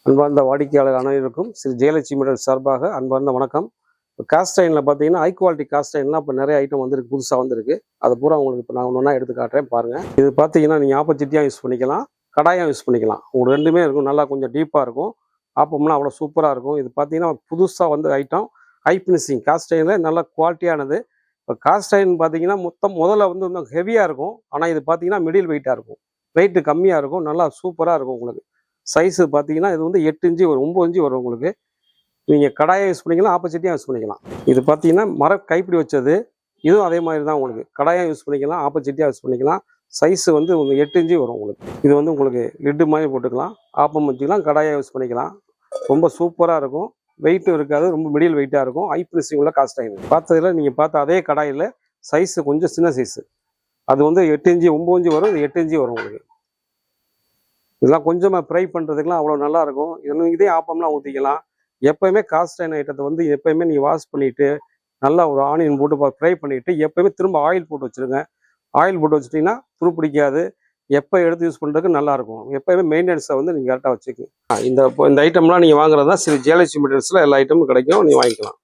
அன்பார்ந்த வாடிக்கையாளர் அனைவருக்கும் ஸ்ரீ ஜெயலட்சுமி மெட்டல் சார்பாக அன்பார்ந்த வணக்கம். இப்போ காஸ்டைனில் பார்த்தீங்கன்னா ஹை குவாலிட்டி காஸ்டைன்லாம் இப்போ நிறைய ஐட்டம் வந்துருக்கு, புதுசாக வந்திருக்கு. அதை பூரா உங்களுக்கு இப்போ நான் ஒன்றா எடுத்து காட்டுறேன் பாருங்கள். இது பார்த்தீங்கன்னா நீங்கள் ஆப்போசிட்டியாக யூஸ் பண்ணிக்கலாம், கடாயம் யூஸ் பண்ணிக்கலாம். உங்களுக்கு ரெண்டுமே இருக்கும். நல்லா கொஞ்சம் டீப்பாக இருக்கும். ஆப்பம்லாம் அவ்வளோ சூப்பராக இருக்கும். இது பார்த்தீங்கன்னா புதுசாக வந்து ஐட்டம் ஹை ஃபினிஷிங் காஸ்டைனில் நல்ல குவாலிட்டியானது. இப்போ காஸ்டைன் பார்த்தீங்கன்னா முதல்ல வந்து இன்னும் ஹெவியாக இருக்கும். ஆனால் இது பார்த்தீங்கன்னா மிடில் வெயிட்டாக இருக்கும், வெயிட்டு கம்மியாக இருக்கும், நல்லா சூப்பராக இருக்கும். உங்களுக்கு சைஸு பார்த்தீங்கன்னா இது வந்து 8 இன்ச்சு வரும், 9 இன்ச்சு வரும். உங்களுக்கு நீங்கள் கடாயை யூஸ் பண்ணிக்கலாம், ஆப்போசிட்டியாக யூஸ் பண்ணிக்கலாம். இது பார்த்தீங்கன்னா கைப்பிடி வச்சது. இதுவும் அதே மாதிரி தான். உங்களுக்கு கடாயாக யூஸ் பண்ணிக்கலாம், ஆப்போசிட்டியாக யூஸ் பண்ணிக்கலாம். சைஸு வந்து 8 இன்ச்சு வரும். உங்களுக்கு இது வந்து உங்களுக்கு லிட்டு மாதிரி போட்டுக்கலாம், ஆப்பம் வச்சுக்கலாம், கடாயாக யூஸ் பண்ணிக்கலாம். ரொம்ப சூப்பராக இருக்கும். வெயிட்டும் இருக்காது, ரொம்ப மிடில் வெயிட்டாக இருக்கும். ஹை ஃபினிஷிங் உள்ள காஸ்டைன். பார்த்ததில் நீங்கள் பார்த்த அதே கடாயில் சைஸு கொஞ்சம் சின்ன சைஸு. அது வந்து 8 இன்ச்சு 9 இன்ச்சு வரும், இது 8 இன்ச்சு வரும். உங்களுக்கு இதெல்லாம் கொஞ்சமாக ஃப்ரை பண்ணுறதுக்குலாம் அவ்வளோ நல்லாயிருக்கும். இதே ஆப்பம்லாம் ஊற்றிக்கலாம். எப்போயுமே காஸ்டைன் ஐட்டத்தை வந்து எப்போயுமே நீங்கள் வாஷ் பண்ணிவிட்டு நல்லா ஒரு ஆனியன் போட்டு ஃப்ரை பண்ணிவிட்டு எப்போயுமே திரும்ப ஆயில் போட்டு வச்சுருங்க. ஆயில் போட்டு வச்சுட்டிங்கன்னா துரு பிடிக்காது. எப்போ எடுத்து யூஸ் பண்ணுறதுக்கு நல்லாயிருக்கும். எப்போயுமே மெயின்டெனன்ஸை வந்து நீங்கள் கரெக்டாக வச்சுக்கோங்க. இந்த ஐட்டம்லாம் நீங்கள் வாங்குறது தான் ஸ்ரீ ஜெயலட்சுமி மெட்டல்ஸில் எல்லா ஐட்டமும் கிடைக்கும், நீங்கள் வாங்கிக்கலாம்.